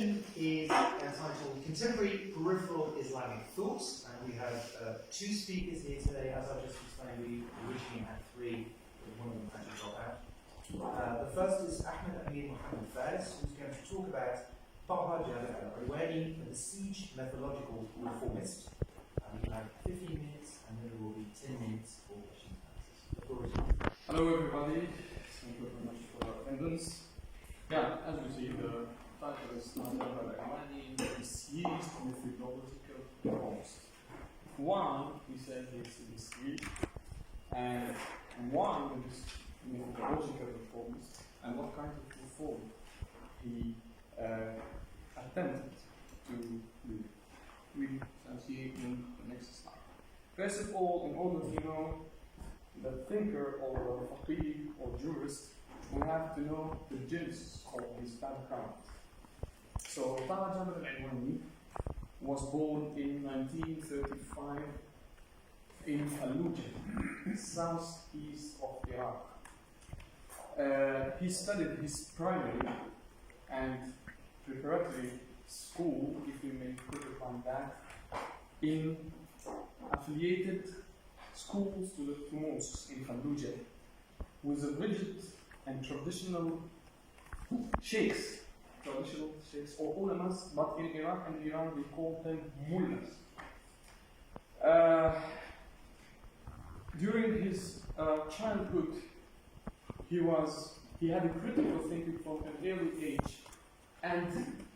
session is entitled Contemporary Peripheral Islamic Thought, and we have two speakers here today. As I've just explained, we originally had three, but one of them had to drop out. The first is Ahmed Amir Mohammed Faiz, who's going to talk about Ṭaha Jāber al-ʿUlwānī, the Besieged Methodological Reformist. We have 15 minutes, and then there will be 10 minutes for questions and answers. The floor is yours. Hello everybody, thank you very much for your attendance. Yeah, as you see, the title is Ṭaha Jāber al-ʿUlwānī, Besieged Methodological Reformist. One, he said it's besieged, and one is methodological reformist, and what kind of reform he attempted to do. We shall see in the next slide. First of all, in order to know the thinker or faqih or jurist, we have to know the genesis of his background. So Ṭaha Jāber al-ʿUlwānī was born in 1935 in Fallujah, southeast of Iraq. He studied his primary and preparatory school, if we may put it like that, in affiliated schools to the mosques in Fallujah, with a rigid and traditional sheikhs or ulamas, but in Iraq and Iran we call them mullahs. During his childhood, he had a critical thinking from an early age, and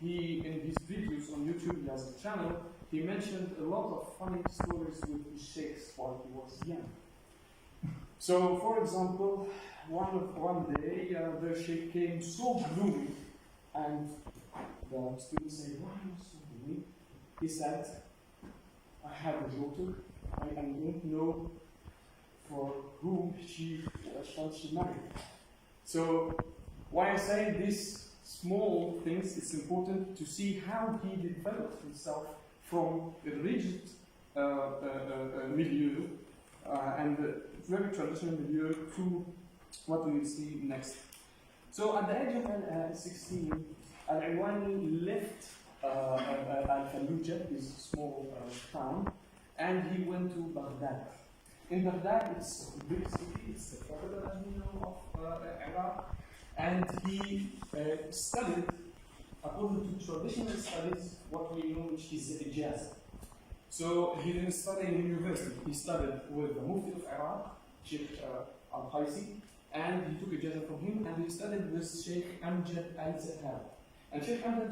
in his videos on YouTube, he has a channel, he mentioned a lot of funny stories with his sheikhs while he was young. So, for example, one day the sheikh came so gloomy, and the students said, "Why are you so gloomy?" He said, "I have a daughter, I don't know for whom shall she marry." So, why I say these small things, it's important to see how he developed himself from a rigid milieu and a very traditional milieu to what we will see next. So at the age of 16, al-ʿUlwānī left Al-Fallujah, his small town, and he went to Baghdad. In Baghdad, it's a big city, it's the capital, as we know, of Iraq, and he studied, according to traditional studies, what we know which is ijazah. So he didn't study in university, he studied with the Mufti of Iraq, Sheikh al-Qaisi, and he took ijazah from him, and he studied with Sheikh Amjad al-Zahawi. And Sheikh Amjad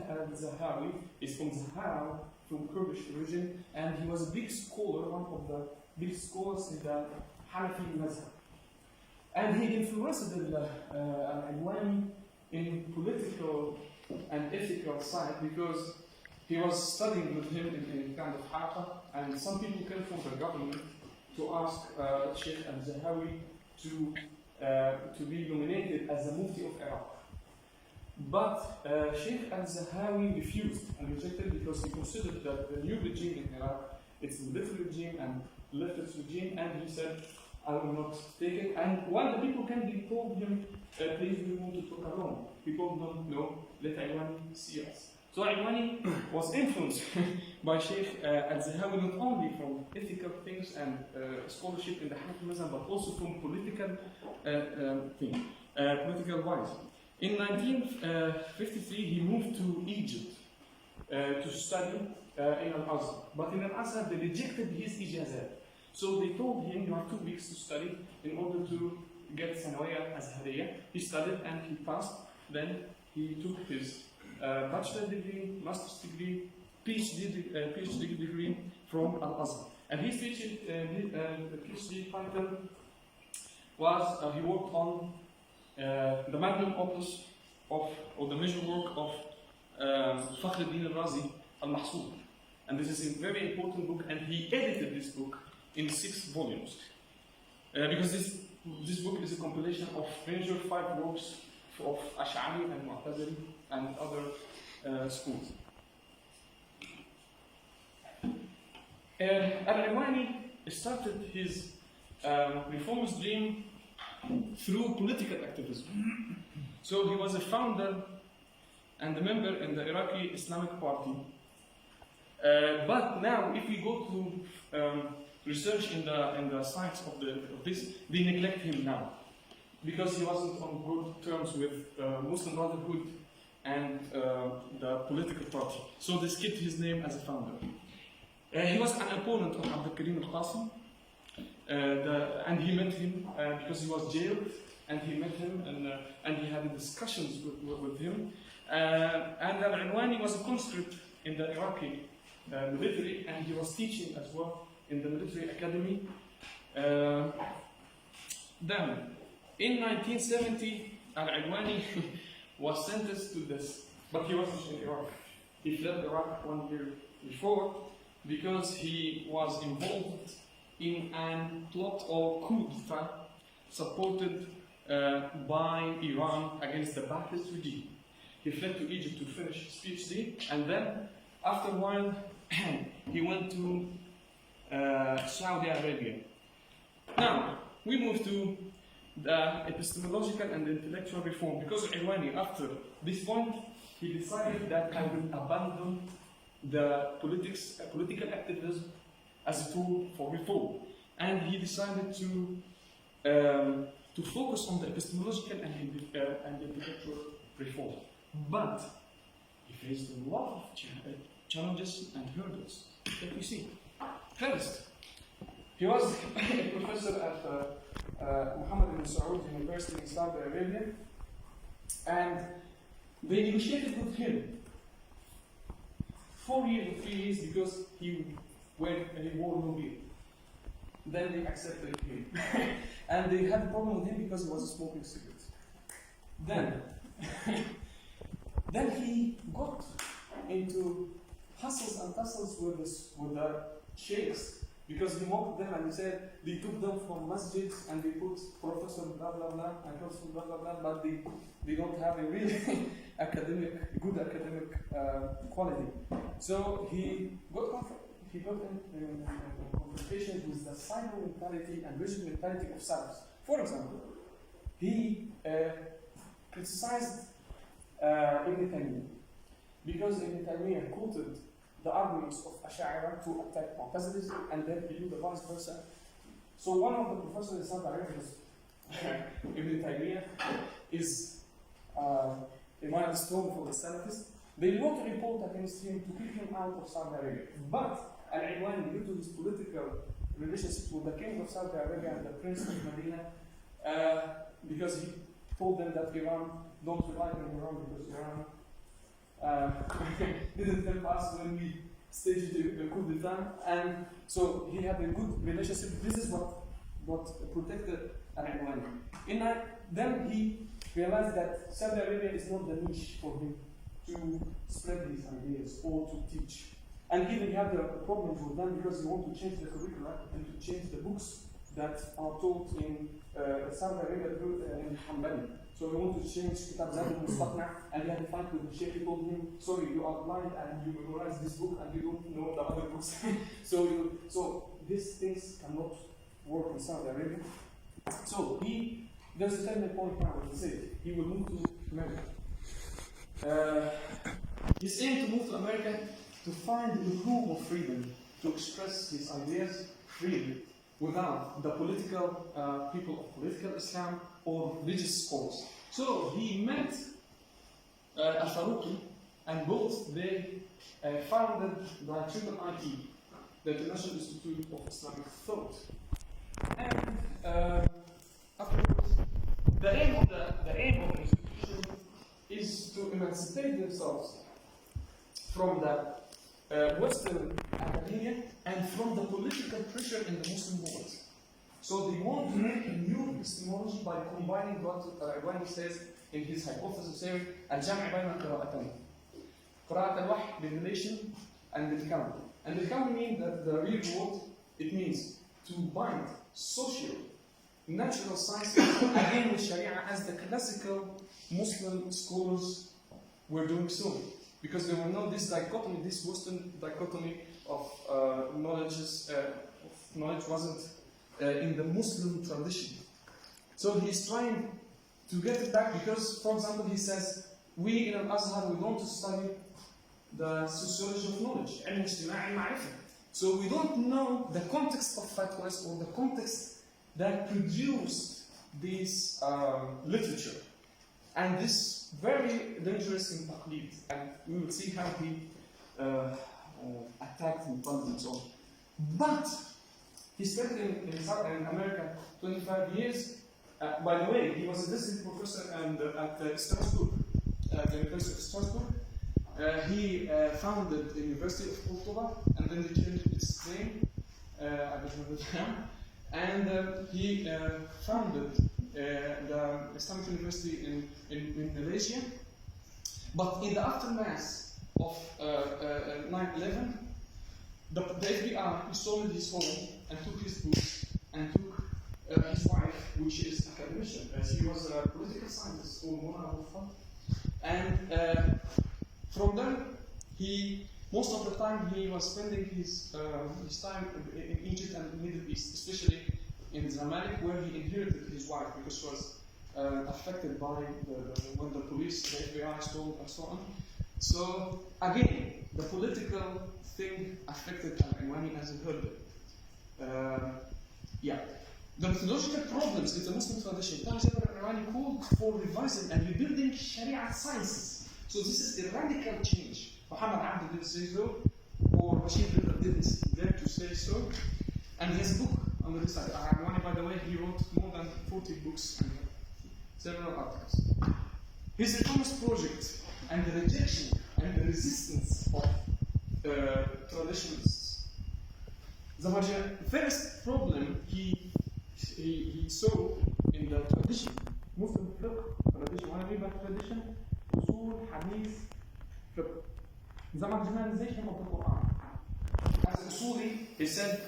al-Zahawi is from Zahara, from Kurdish origin, and he was a big scholar, one of the big scholars in the Hanafi mazhab. And he influenced al-ʿUlwānī in political and ethical side, because he was studying with him in kind of halqa, and some people came from the government to ask Sheikh al-Zahawi to be nominated as the Mufti of Iraq. But Sheikh al-Zahawi refused and rejected, because he considered that the new regime in Iraq, it's a military regime and leftist regime, and he said, "I will not take it." And when the people came, they told him, "Please, we want to talk alone. People don't know, let al-ʿUlwānī see us." So al-ʿUlwānī was influenced by Sheikh al-Zahawi not only from ethical things and scholarship in the Hanafi mazhab, but also from political political wise. In 1953, he moved to Egypt to study in Al-Azhar. But in Al-Azhar, they rejected his ijazah. So they told him, "You have 2 weeks to study in order to get Sanawiyya Azhariyya." He studied and he passed. Then he took his bachelor degree, master's degree, PhD degree from Al-Azhar. And his PhD title was, he worked on the magnum opus or the major work of Fakhruddin al-Razi al-Mahsūd. And this is a very important book, and he edited this book in 6 volumes. Because this book is a compilation of major 5 works of Ash'ari and Mu'tazili and other schools. Al-ʿUlwānī started his reformist dream through political activism. So he was a founder and a member in the Iraqi Islamic Party. But now, if we go to research in the sites of this, they neglect him now because he wasn't on good terms with Muslim Brotherhood and the political party. So they skipped his name as a founder. He was an opponent of Abdul Karim al-Qasim, and he met him because he was jailed, and he met him and he had discussions with him. And al-ʿUlwānī was a conscript in the Iraqi military, and he was teaching as well in the military academy. Then, in 1970, al-ʿUlwānī was sentenced to this, but he wasn't in Iraq. He fled Iraq 1 year before because he was involved in a plot or coup d'etat supported by Iran against the Ba'athist regime. He fled to Egypt to finish his PhD, and then after a while he went to Saudi Arabia. Now, we move to the epistemological and intellectual reform, because al-ʿUlwānī, after this point, he decided that I will abandon the political activism as a tool for reform. And he decided to focus on the epistemological and intellectual reform. But he faced a lot of challenges and hurdles that we see. First, he was a professor at Muhammad ibn Saud University in Saudi Arabia, and they negotiated with him 4 years or 3 years because he wore no beard. Then they accepted him. And they had a problem with him because he was smoking cigarettes. Then he got into hassles and tussles with the sheikhs, because he mocked them and he said they took them from masjids and they put professor blah blah blah and professor blah blah blah, but they don't have a really good academic quality. So he got in confrontation with the cyber mentality and rigid mentality of Salafs. For example, he criticized Ibn Taymiyyah because Ibn Taymiyyah quoted the arguments of Ash'ari to attack Mu'tazilis, and then he did the vice versa. So one of the professors in Saudi Arabia, Ibn Taymiyyah, is one of the strong for the Salafists. They wrote a report against him to kick him out of Saudi Arabia. But al-ʿUlwānī, due to his political relationships with the king of Saudi Arabia and the prince of Medina, because he told them that Iran, don't rely on Iran because Iran didn't help us when we staged the coup d'etat, and so he had a good relationship. This is what protected al-ʿUlwānī. Then he realized that Saudi Arabia is not the niche for him to spread these ideas or to teach. And even he had a problem with them because he wanted to change the curricula and to change the books that are taught in Saudi Arabia in Hanbali. So he wanted to change Kitab Zad al-Mustaqna, and he had a fight with the sheikh. He told him, sorry, you are blind and you memorize this book and you don't know the other books. so these things cannot work in Saudi Arabia. So there's a turning point now, as I said, he will move to America. He's aiming to move to America to find a room of freedom to express his ideas freely without the political people of political Islam or religious scholars. So he met Al-Faruqi, and both they founded the IIIT, the International Institute of Islamic Thought. And afterwards, the aim of the institution is to emancipate themselves from the Western academia and from the political pressure in the Muslim world. So they want to make a new epistemology by combining what al-ʿUlwānī says in his hypothesis theory, al-jamዕ بين القراءتين. قراءة الوحي, revelation, and the kawn. And the kawn means that the real world, it means to bind social, natural sciences again with Sharia, as the classical Muslim scholars were doing so. Because there were no this dichotomy, this Western dichotomy of knowledge wasn't in the Muslim tradition. So he's trying to get it back because, for example, he says we in Al-Azhar, we don't study the sociology of knowledge, علم اجتماعي المعرفة. So we don't know the context of fatwas or the context that produced this literature. And this very dangerous in taqlid. And we will see how he attacked Muqallid and so on. But he spent in America 25 years. By the way, he was a visiting professor at Strasbourg, the University of Strasbourg. He founded the University of Ṭaha, and then they changed its name. I don't know the name. And he founded the Islamic University in Malaysia. But in the aftermath of 9/11, the FBI installed his home and took his books and took his wife, which is academician. She was a political scientist, and from then, most of the time he was spending his time in Egypt and the Middle East, especially in Zamalek, where he inherited his wife because she was affected by when the police, the FBI stole and so on. So again, the political thing affected Al-ʿUlwānī as a whole. The methodological problems in the Muslim tradition, Ṭaha Jāber al-ʿUlwānī called for revising and rebuilding Sharia sciences. So this is a radical change. Muhammad Abd didn't say so, or Bashir didn't dare to say so. And his book on the side, Al-ʿUlwānī, by the way, he wrote more than 40 books and several articles. His Reformist project and the rejection and the resistance of traditionalists. The first problem he saw in the tradition, Muslim fiqh, tradition, what I mean by tradition, usul, hadith, fiqh. The marginalization of the Quran. As Usuli, he said,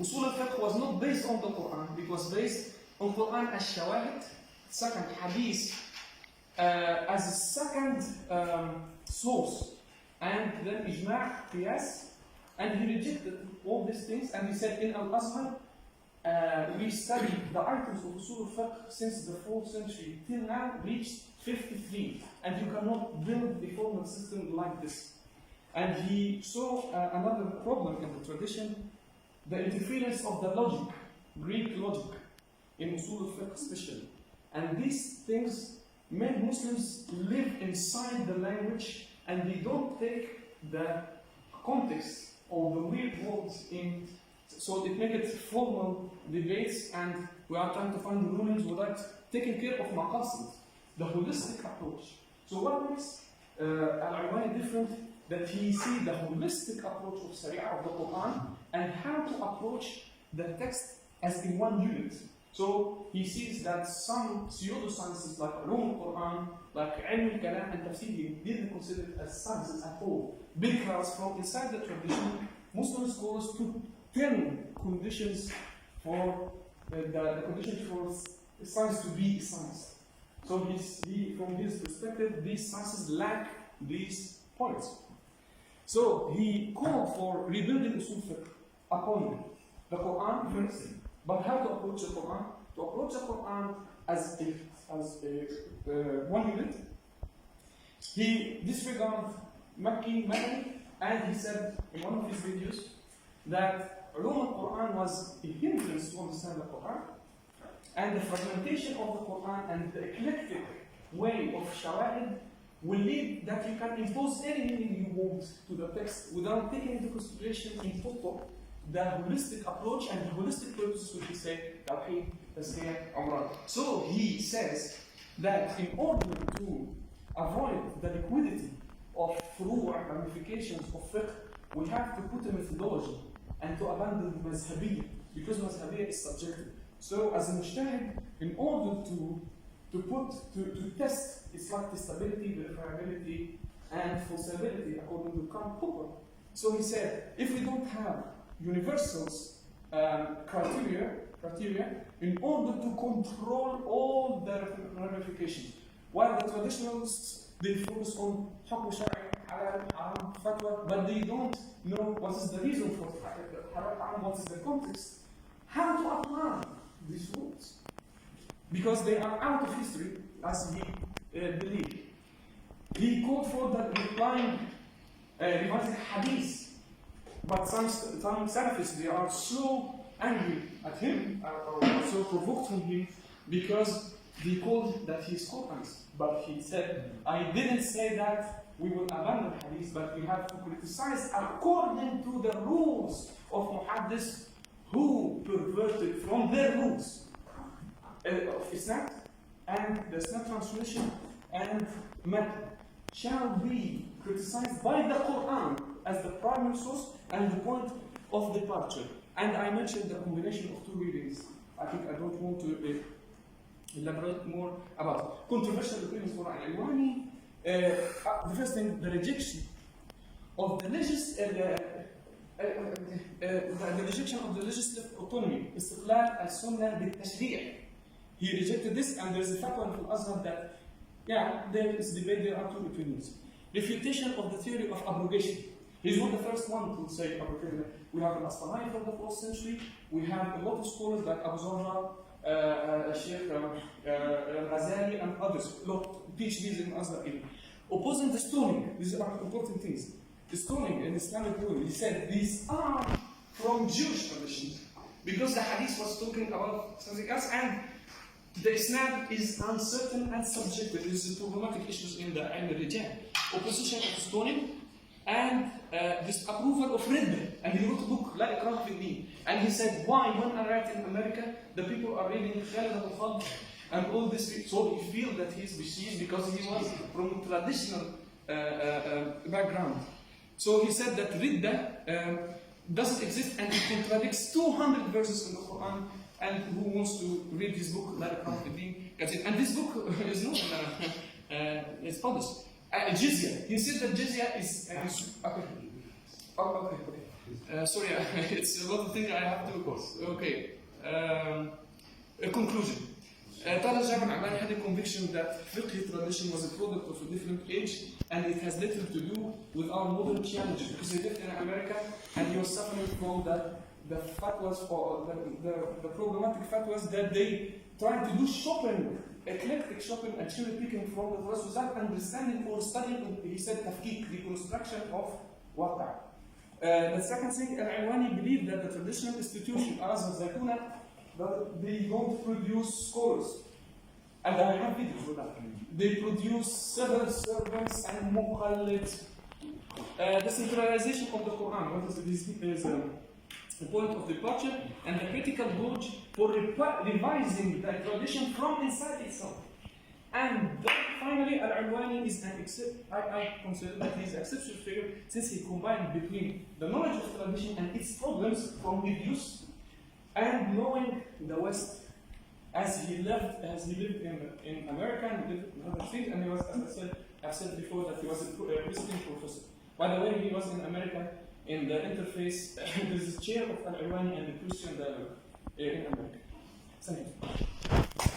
Usul al-fiqh was not based on the Quran, it was based on Quran as shawahid, second hadith, as a second source, and then ijma' qiyas, and he rejected all these things, and he said in Al-Azhar, we studied the items of Usul al-fiqh since the 4th century till now reached 53, and you cannot build a formal system like this. And he saw another problem in the tradition, the interference of the logic, Greek logic, in Usul al-fiqh especially. And these things made Muslims live inside the language, and they don't take the context of the real words in. So it makes it formal debates, and we are trying to find the rulings without taking care of maqasid, the holistic approach. So what makes Al-ʿUlwānī different? That he sees the holistic approach of Sharia, of the Quran, and how to approach the text as in one unit. So he sees that some pseudosciences like Ulūm al-Quran, like Ilm al-Kalam and Tafsir, he didn't consider it as sciences at all. Because from inside the tradition, Muslim scholars took 10 conditions for the conditions for science to be science. So from his perspective, these sciences lack these points. So he called for rebuilding usul fiqh upon the Quran first. But how to approach the Quran? To approach the Quran as one unit. He disregarded Makki, Madani, and he said in one of his videos that Ulūm al-Quran was a hindrance to understand the Quran, and the fragmentation of the Quran and the eclectic way of shawahid will lead that you can impose any meaning you want to the text without taking into consideration in total the holistic approach and the holistic purposes which we say Tawheed, Tazkiyah, Umrah. So he says that in order to avoid the liquidity of furu' ramifications of fiqh, we have to put a methodology and to abandon mazhabiyya, because mazhabiyya is subjective. So as a mujtahid, in order to test Islamic stability, verifiability, and falsifiability according to Kant Popper. So he said, if we don't have universal criteria in order to control all the ramifications, while the traditionalists, they focus on hukm shari, halal, haram, fatwa, but they don't know what is the reason for haram, what is the context, how to apply these rules. Because they are out of history, as we believe. he called for the revising hadith. But some Salafists, they are so angry at him, or so provoked from him, because they called that he's Qur'ans. But he said, I didn't say that we will abandon hadith, but we have to criticize according to the rules of muhaddis who perverted from their rules of Islam and the Islam transmission and method shall be criticized by the Quran as the primary source and the point of departure. And I mentioned the combination of two readings. I think I don't want to elaborate more about controversial opinions for Al-ʿUlwānī. The first thing, the rejection of the rejection of the legislative autonomy, استقلال السنة بالتشريع. He rejected this, and there's a fatwa in Al-Azhar that, yeah, there is debate, there are two opinions. Refutation of the theory of abrogation. He's not the first one to say abrogation. We have Al-Asqalani from the 4th century. We have a lot of scholars like Abu Zur'a, Sheikh Al-Ghazali, and others, PhDs in Azhar. Opposing the stoning, these are important things. The stoning in Islamic law, he said these are from Jewish tradition because the hadith was talking about something else, and the Islam is uncertain and subjective. This is problematic issues in the Rijal. Opposition of stoning and disapproval of Ridda. And he wrote a book, La Ikrah fi Din. And he said, why when I write in America, the people are reading Khalid al-Fadl and all this, so he feels that he's Besieged because he was from traditional background. So he said that Ridda doesn't exist and it contradicts 200 verses in the Quran. And who wants to read his book, La Ikrah fi Din, gets it. And this book is not it's published. Jizya. He said that jizya is okay. Sorry, it's a lot of things I have to. Okay. A conclusion. Ṭaha Jāber al-ʿUlwānī had a conviction that fiqh tradition was a product of a different age, and it has little to do with our modern challenges, because he lived in America and he was suffering from the fatwas, or the problematic fatwas that they trying to do shopping, eclectic shopping and cherry picking from the verse without understanding or studying, he said, tafkik, the construction of waqā'. The second thing, Al-ʿUlwānī believed that the traditional institution, Azhar, Zaytuna, they don't produce scholars. And I have videos with that. They produce civil servants and muqallids. The centralization of the Quran, what is the point of departure, and the critical gauge for revising the tradition from inside itself. And then finally, Al-ʿUlwānī is I consider that he is an exceptional figure, since he combined between the knowledge of tradition and its problems from his youth, and knowing the West, as he lived in America and lived in other things, and he was, as I've said before, that he was a visiting professor. By the way, he was in America in the interface, this is chair of Al-ʿUlwānī and the Christian dialogue in America. Thank you.